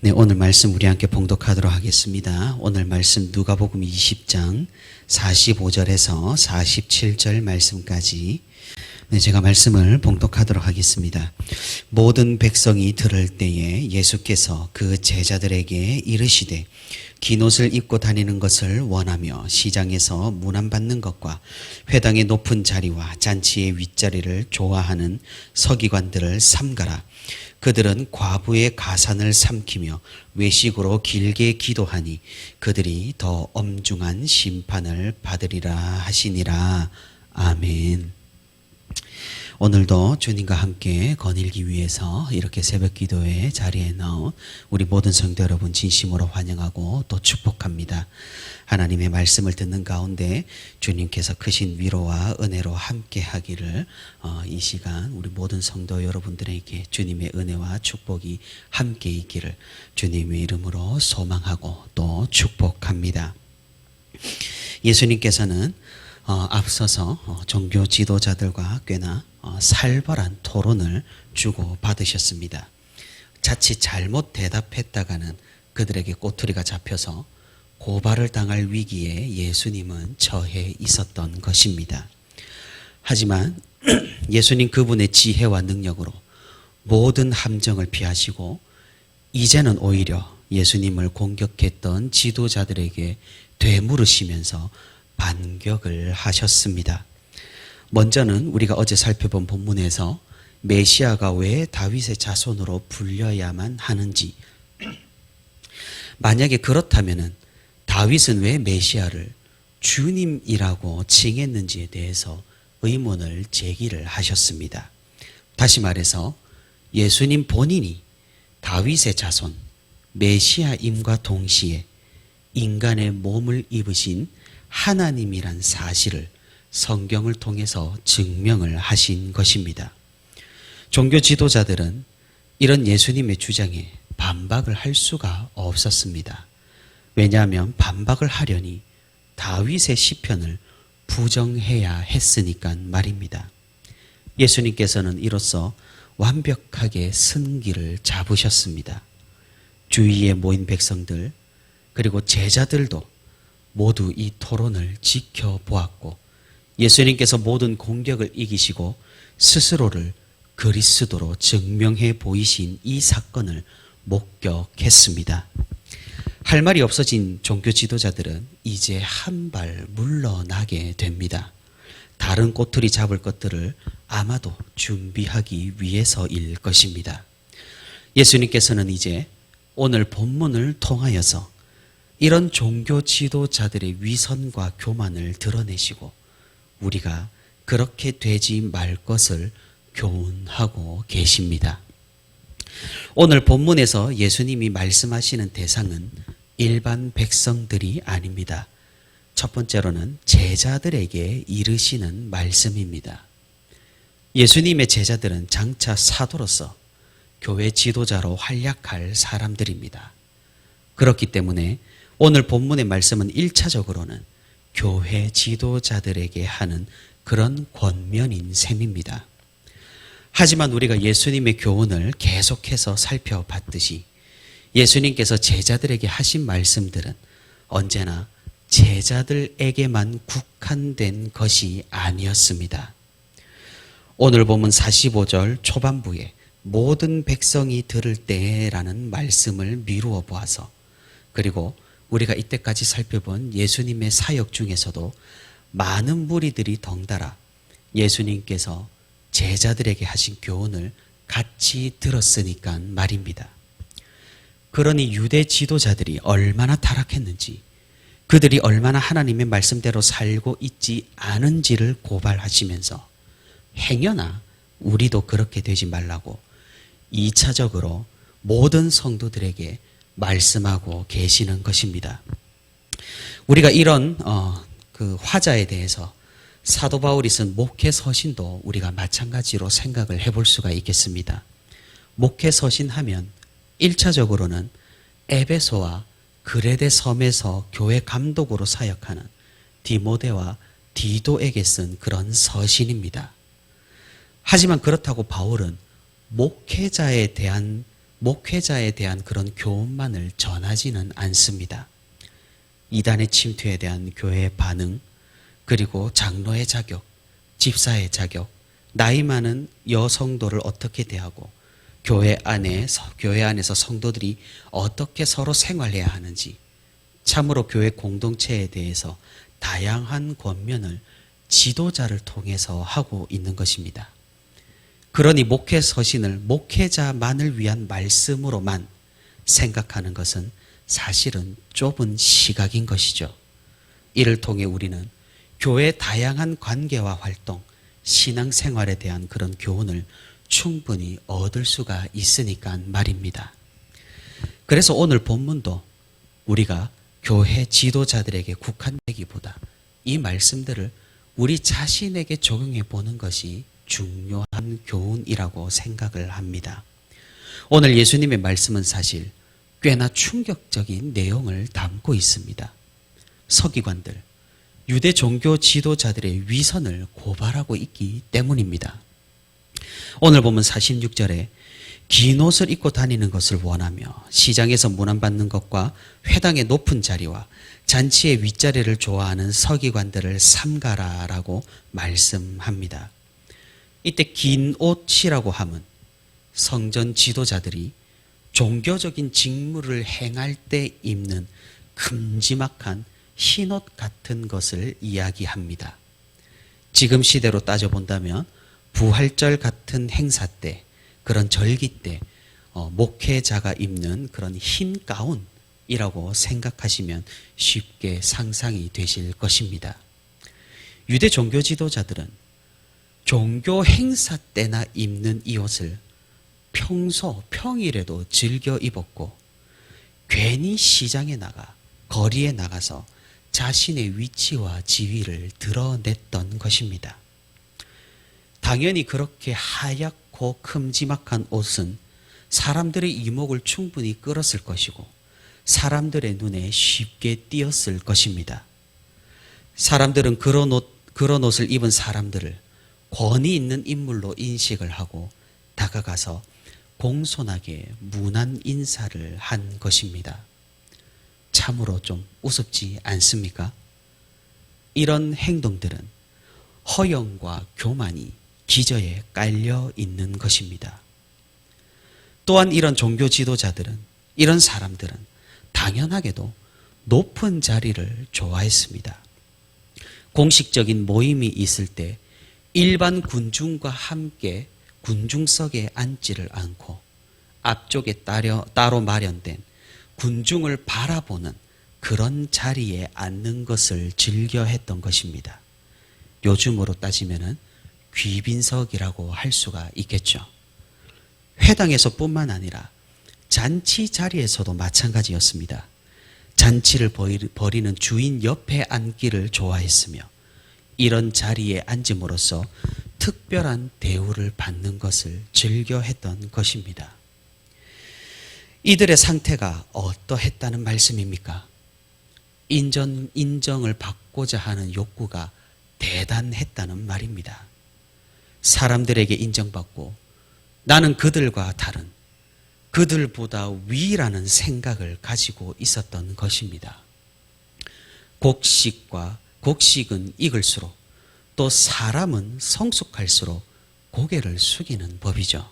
네, 오늘 말씀 우리 함께 봉독하도록 하겠습니다. 오늘 말씀 누가복음 20장 45절에서 47절 말씀까지 제가 말씀을 봉독하도록 하겠습니다. 모든 백성이 들을 때에 예수께서 그 제자들에게 이르시되 긴 옷을 입고 다니는 것을 원하며 시장에서 문안받는 것과 회당의 높은 자리와 잔치의 윗자리를 좋아하는 서기관들을 삼가라. 그들은 과부의 가산을 삼키며 외식으로 길게 기도하니 그들이 더 엄중한 심판을 받으리라 하시니라. 아멘. 오늘도 주님과 함께 거닐기 위해서 이렇게 새벽 기도의 자리에 나온 우리 모든 성도 여러분 진심으로 환영하고 또 축복합니다. 하나님의 말씀을 듣는 가운데 주님께서 크신 위로와 은혜로 함께 하기를 이 시간 우리 모든 성도 여러분들에게 주님의 은혜와 축복이 함께 있기를 주님의 이름으로 소망하고 또 축복합니다. 예수님께서는 앞서서 종교 지도자들과 꽤나 살벌한 토론을 주고 받으셨습니다. 자칫 잘못 대답했다가는 그들에게 꼬투리가 잡혀서 고발을 당할 위기에 예수님은 처해 있었던 것입니다. 하지만 예수님 그분의 지혜와 능력으로 모든 함정을 피하시고 이제는 오히려 예수님을 공격했던 지도자들에게 되물으시면서 반격을 하셨습니다. 먼저는 우리가 어제 살펴본 본문에서 메시아가 왜 다윗의 자손으로 불려야만 하는지, 만약에 그렇다면 다윗은 왜 메시아를 주님이라고 칭했는지에 대해서 의문을 제기를 하셨습니다. 다시 말해서 예수님 본인이 다윗의 자손 메시아임과 동시에 인간의 몸을 입으신 하나님이란 사실을 성경을 통해서 증명을 하신 것입니다. 종교 지도자들은 이런 예수님의 주장에 반박을 할 수가 없었습니다. 왜냐하면 반박을 하려니 다윗의 시편을 부정해야 했으니까 말입니다. 예수님께서는 이로써 완벽하게 승기를 잡으셨습니다. 주위에 모인 백성들 그리고 제자들도 모두 이 토론을 지켜보았고 예수님께서 모든 공격을 이기시고 스스로를 그리스도로 증명해 보이신 이 사건을 목격했습니다. 할 말이 없어진 종교 지도자들은 이제 한 발 물러나게 됩니다. 다른 꼬투리 잡을 것들을 아마도 준비하기 위해서일 것입니다. 예수님께서는 이제 오늘 본문을 통하여서 이런 종교 지도자들의 위선과 교만을 드러내시고 우리가 그렇게 되지 말 것을 교훈하고 계십니다. 오늘 본문에서 예수님이 말씀하시는 대상은 일반 백성들이 아닙니다. 첫 번째로는 제자들에게 이르시는 말씀입니다. 예수님의 제자들은 장차 사도로서 교회 지도자로 활약할 사람들입니다. 그렇기 때문에 오늘 본문의 말씀은 1차적으로는 교회 지도자들에게 하는 그런 권면인 셈입니다. 하지만 우리가 예수님의 교훈을 계속해서 살펴봤듯이 예수님께서 제자들에게 하신 말씀들은 언제나 제자들에게만 국한된 것이 아니었습니다. 오늘 본문 45절 초반부에 모든 백성이 들을 때라는 말씀을 미루어 보아서 그리고 우리가 이때까지 살펴본 예수님의 사역 중에서도 많은 무리들이 덩달아 예수님께서 제자들에게 하신 교훈을 같이 들었으니까 말입니다. 그러니 유대 지도자들이 얼마나 타락했는지 그들이 얼마나 하나님의 말씀대로 살고 있지 않은지를 고발하시면서 행여나 우리도 그렇게 되지 말라고 2차적으로 모든 성도들에게 말씀하고 계시는 것입니다. 우리가 이런 그 화자에 대해서 사도 바울이 쓴 목회 서신도 우리가 마찬가지로 생각을 해볼 수가 있겠습니다. 목회 서신 하면 1차적으로는 에베소와 그레데 섬에서 교회 감독으로 사역하는 디모데와 디도에게 쓴 그런 서신입니다. 하지만 그렇다고 바울은 목회자에 대한 목회자에 대한 그런 교훈만을 전하지는 않습니다. 이단의 침투에 대한 교회의 반응, 그리고 장로의 자격, 집사의 자격, 나이 많은 여성도를 어떻게 대하고 교회 안에서 성도들이 어떻게 서로 생활해야 하는지, 참으로 교회 공동체에 대해서 다양한 권면을 지도자를 통해서 하고 있는 것입니다. 그러니 목회 서신을 목회자만을 위한 말씀으로만 생각하는 것은 사실은 좁은 시각인 것이죠. 이를 통해 우리는 교회의 다양한 관계와 활동, 신앙생활에 대한 그런 교훈을 충분히 얻을 수가 있으니까 말입니다. 그래서 오늘 본문도 우리가 교회 지도자들에게 국한되기보다 이 말씀들을 우리 자신에게 적용해 보는 것이 중요한 교훈이라고 생각을 합니다. 오늘 예수님의 말씀은 사실 꽤나 충격적인 내용을 담고 있습니다. 서기관들, 유대 종교 지도자들의 위선을 고발하고 있기 때문입니다. 오늘 보면 46절에 긴 옷을 입고 다니는 것을 원하며 시장에서 문안받는 것과 회당의 높은 자리와 잔치의 윗자리를 좋아하는 서기관들을 삼가라라고 말씀합니다. 이때 긴 옷이라고 함은 성전 지도자들이 종교적인 직무를 행할 때 입는 큼지막한 흰옷 같은 것을 이야기합니다. 지금 시대로 따져본다면 부활절 같은 행사 때, 그런 절기 때 목회자가 입는 그런 흰 가운이라고 생각하시면 쉽게 상상이 되실 것입니다. 유대 종교 지도자들은 종교 행사 때나 입는 이 옷을 평일에도 즐겨 입었고 괜히 시장에 나가 거리에 나가서 자신의 위치와 지위를 드러냈던 것입니다. 당연히 그렇게 하얗고 큼지막한 옷은 사람들의 이목을 충분히 끌었을 것이고 사람들의 눈에 쉽게 띄었을 것입니다. 사람들은 그런 옷을 입은 사람들을 권위 있는 인물로 인식을 하고 다가가서 공손하게 문안 인사를 한 것입니다. 참으로 좀 우습지 않습니까? 이런 행동들은 허영과 교만이 기저에 깔려 있는 것입니다. 또한 이런 종교 지도자들은, 이런 사람들은 당연하게도 높은 자리를 좋아했습니다. 공식적인 모임이 있을 때 일반 군중과 함께 군중석에 앉지를 않고 앞쪽에 따로 마련된 군중을 바라보는 그런 자리에 앉는 것을 즐겨 했던 것입니다. 요즘으로 따지면은 귀빈석이라고 할 수가 있겠죠. 회당에서 뿐만 아니라 잔치 자리에서도 마찬가지였습니다. 잔치를 벌이는 주인 옆에 앉기를 좋아했으며 이런 자리에 앉음으로써 특별한 대우를 받는 것을 즐겨 했던 것입니다. 이들의 상태가 어떠했다는 말씀입니까? 인정을 받고자 하는 욕구가 대단했다는 말입니다. 사람들에게 인정받고 나는 그들과 다른, 그들보다 위라는 생각을 가지고 있었던 것입니다. 곡식은 익을수록 또 사람은 성숙할수록 고개를 숙이는 법이죠.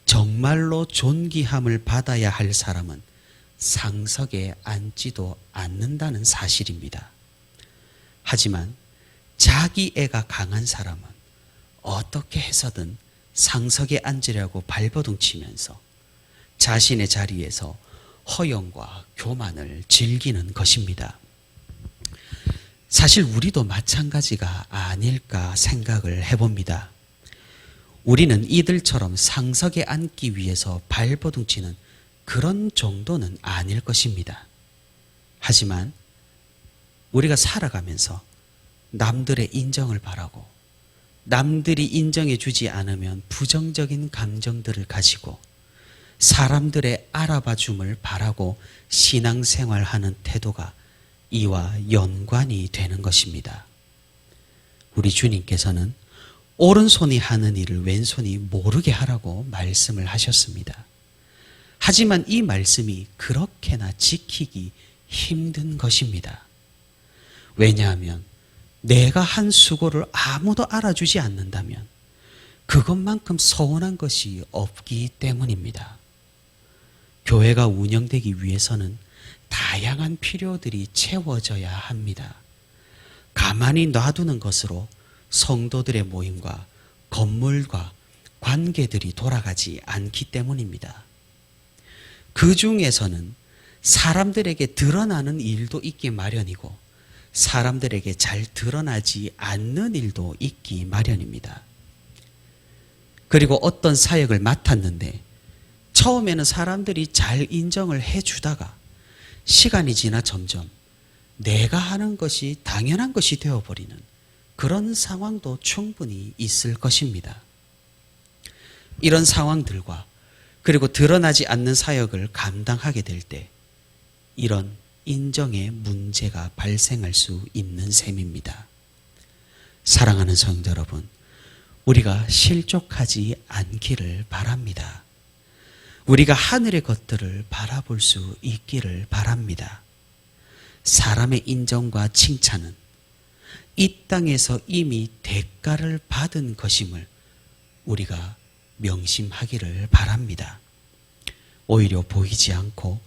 정말로 존귀함을 받아야 할 사람은 상석에 앉지도 않는다는 사실입니다. 하지만 자기애가 강한 사람은 어떻게 해서든 상석에 앉으려고 발버둥 치면서 자신의 자리에서 허영과 교만을 즐기는 것입니다. 사실 우리도 마찬가지가 아닐까 생각을 해봅니다. 우리는 이들처럼 상석에 앉기 위해서 발버둥 치는 그런 정도는 아닐 것입니다. 하지만 우리가 살아가면서 남들의 인정을 바라고 남들이 인정해 주지 않으면 부정적인 감정들을 가지고 사람들의 알아봐 줌을 바라고 신앙생활하는 태도가 이와 연관이 되는 것입니다. 우리 주님께서는 오른손이 하는 일을 왼손이 모르게 하라고 말씀을 하셨습니다. 하지만 이 말씀이 그렇게나 지키기 힘든 것입니다. 왜냐하면 내가 한 수고를 아무도 알아주지 않는다면 그것만큼 서운한 것이 없기 때문입니다. 교회가 운영되기 위해서는 다양한 필요들이 채워져야 합니다. 가만히 놔두는 것으로 성도들의 모임과 건물과 관계들이 돌아가지 않기 때문입니다. 그 중에서는 사람들에게 드러나는 일도 있기 마련이고 사람들에게 잘 드러나지 않는 일도 있기 마련입니다. 그리고 어떤 사역을 맡았는데 처음에는 사람들이 잘 인정을 해주다가 시간이 지나 점점 내가 하는 것이 당연한 것이 되어버리는 그런 상황도 충분히 있을 것입니다. 이런 상황들과 그리고 드러나지 않는 사역을 감당하게 될 때 이런 인정의 문제가 발생할 수 있는 셈입니다. 사랑하는 성도 여러분, 우리가 실족하지 않기를 바랍니다. 우리가 하늘의 것들을 바라볼 수 있기를 바랍니다. 사람의 인정과 칭찬은 이 땅에서 이미 대가를 받은 것임을 우리가 명심하기를 바랍니다. 오히려 보이지 않고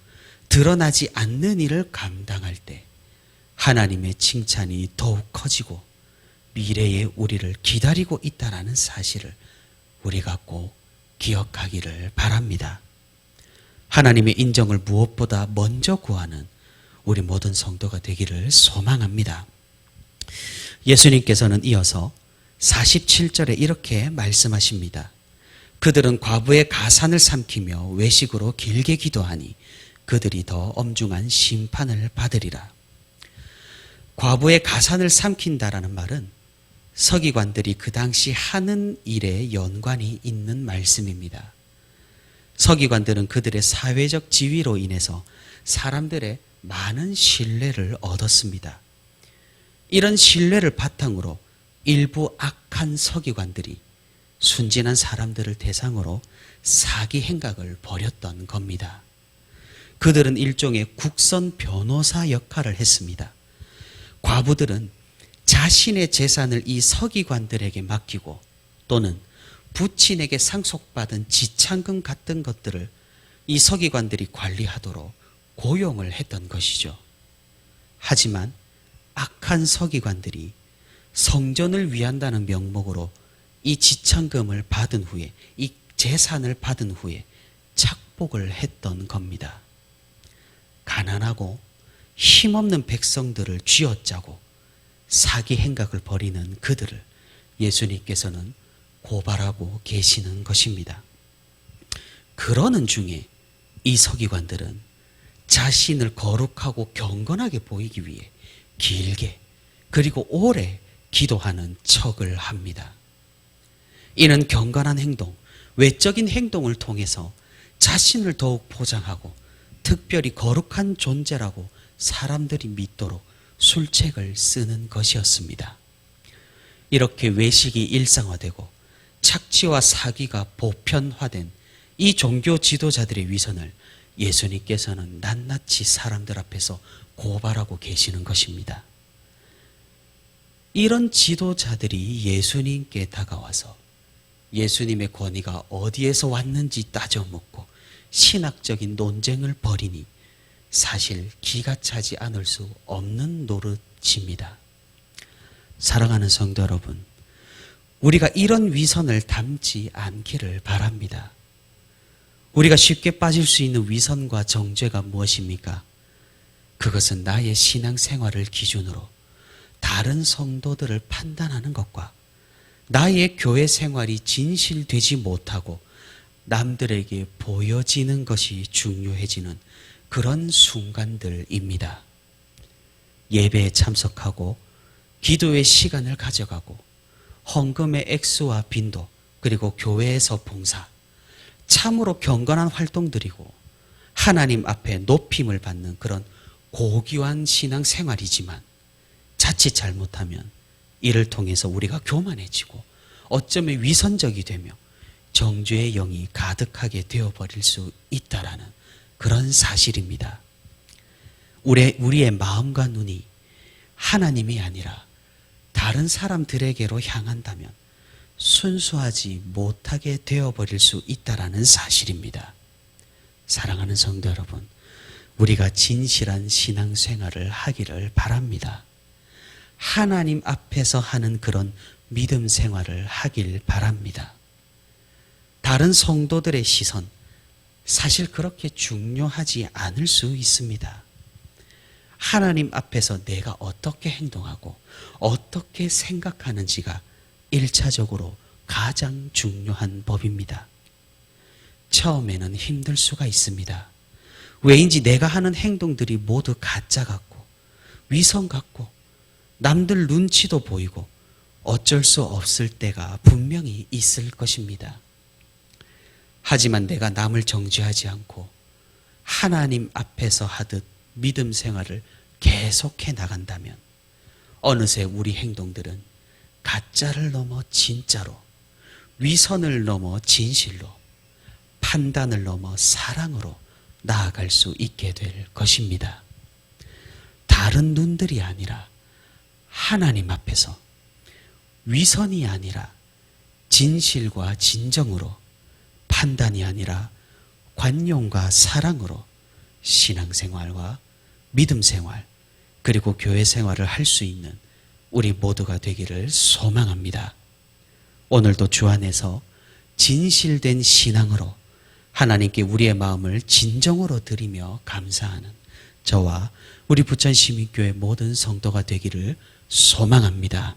드러나지 않는 일을 감당할 때 하나님의 칭찬이 더욱 커지고 미래의 우리를 기다리고 있다는 사실을 우리가 꼭 기억하기를 바랍니다. 하나님의 인정을 무엇보다 먼저 구하는 우리 모든 성도가 되기를 소망합니다. 예수님께서는 이어서 47절에 이렇게 말씀하십니다. 그들은 과부의 가산을 삼키며 외식으로 길게 기도하니 그들이 더 엄중한 심판을 받으리라. 과부의 가산을 삼킨다라는 말은 서기관들이 그 당시 하는 일에 연관이 있는 말씀입니다. 서기관들은 그들의 사회적 지위로 인해서 사람들의 많은 신뢰를 얻었습니다. 이런 신뢰를 바탕으로 일부 악한 서기관들이 순진한 사람들을 대상으로 사기 행각을 벌였던 겁니다. 그들은 일종의 국선 변호사 역할을 했습니다. 과부들은 자신의 재산을 이 서기관들에게 맡기고 또는 부친에게 상속받은 지참금 같은 것들을 이 서기관들이 관리하도록 고용을 했던 것이죠. 하지만 악한 서기관들이 성전을 위한다는 명목으로 이 지참금을 받은 후에 이 재산을 받은 후에 착복을 했던 겁니다. 가난하고 힘없는 백성들을 쥐어짜고 사기 행각을 벌이는 그들을 예수님께서는 고발하고 계시는 것입니다. 그러는 중에 이 서기관들은 자신을 거룩하고 경건하게 보이기 위해 길게 그리고 오래 기도하는 척을 합니다. 이는 경건한 행동, 외적인 행동을 통해서 자신을 더욱 포장하고 특별히 거룩한 존재라고 사람들이 믿도록 술책을 쓰는 것이었습니다. 이렇게 외식이 일상화되고 착취와 사기가 보편화된 이 종교 지도자들의 위선을 예수님께서는 낱낱이 사람들 앞에서 고발하고 계시는 것입니다. 이런 지도자들이 예수님께 다가와서 예수님의 권위가 어디에서 왔는지 따져 묻고 신학적인 논쟁을 벌이니 사실 기가 차지 않을 수 없는 노릇입니다. 사랑하는 성도 여러분, 우리가 이런 위선을 담지 않기를 바랍니다. 우리가 쉽게 빠질 수 있는 위선과 정죄가 무엇입니까? 그것은 나의 신앙생활을 기준으로 다른 성도들을 판단하는 것과 나의 교회 생활이 진실되지 못하고 남들에게 보여지는 것이 중요해지는 그런 순간들입니다. 예배에 참석하고 기도의 시간을 가져가고 헌금의 액수와 빈도 그리고 교회에서 봉사, 참으로 경건한 활동들이고 하나님 앞에 높임을 받는 그런 고귀한 신앙생활이지만 자칫 잘못하면 이를 통해서 우리가 교만해지고 어쩌면 위선적이 되며 정죄의 영이 가득하게 되어버릴 수 있다라는 그런 사실입니다. 우리의 마음과 눈이 하나님이 아니라 다른 사람들에게로 향한다면 순수하지 못하게 되어버릴 수 있다라는 사실입니다. 사랑하는 성도 여러분, 우리가 진실한 신앙생활을 하기를 바랍니다. 하나님 앞에서 하는 그런 믿음 생활을 하길 바랍니다. 다른 성도들의 시선, 사실 그렇게 중요하지 않을 수 있습니다. 하나님 앞에서 내가 어떻게 행동하고 어떻게 생각하는지가 1차적으로 가장 중요한 법입니다. 처음에는 힘들 수가 있습니다. 왜인지 내가 하는 행동들이 모두 가짜 같고 위선 같고 남들 눈치도 보이고 어쩔 수 없을 때가 분명히 있을 것입니다. 하지만 내가 남을 정죄하지 않고 하나님 앞에서 하듯 믿음 생활을 계속해 나간다면 어느새 우리 행동들은 가짜를 넘어 진짜로, 위선을 넘어 진실로, 판단을 넘어 사랑으로 나아갈 수 있게 될 것입니다. 다른 눈들이 아니라 하나님 앞에서, 위선이 아니라 진실과 진정으로, 판단이 아니라 관용과 사랑으로 신앙생활과 믿음생활 그리고 교회생활을 할 수 있는 우리 모두가 되기를 소망합니다. 오늘도 주 안에서 진실된 신앙으로 하나님께 우리의 마음을 진정으로 드리며 감사하는 저와 우리 부천시민교회 모든 성도가 되기를 소망합니다.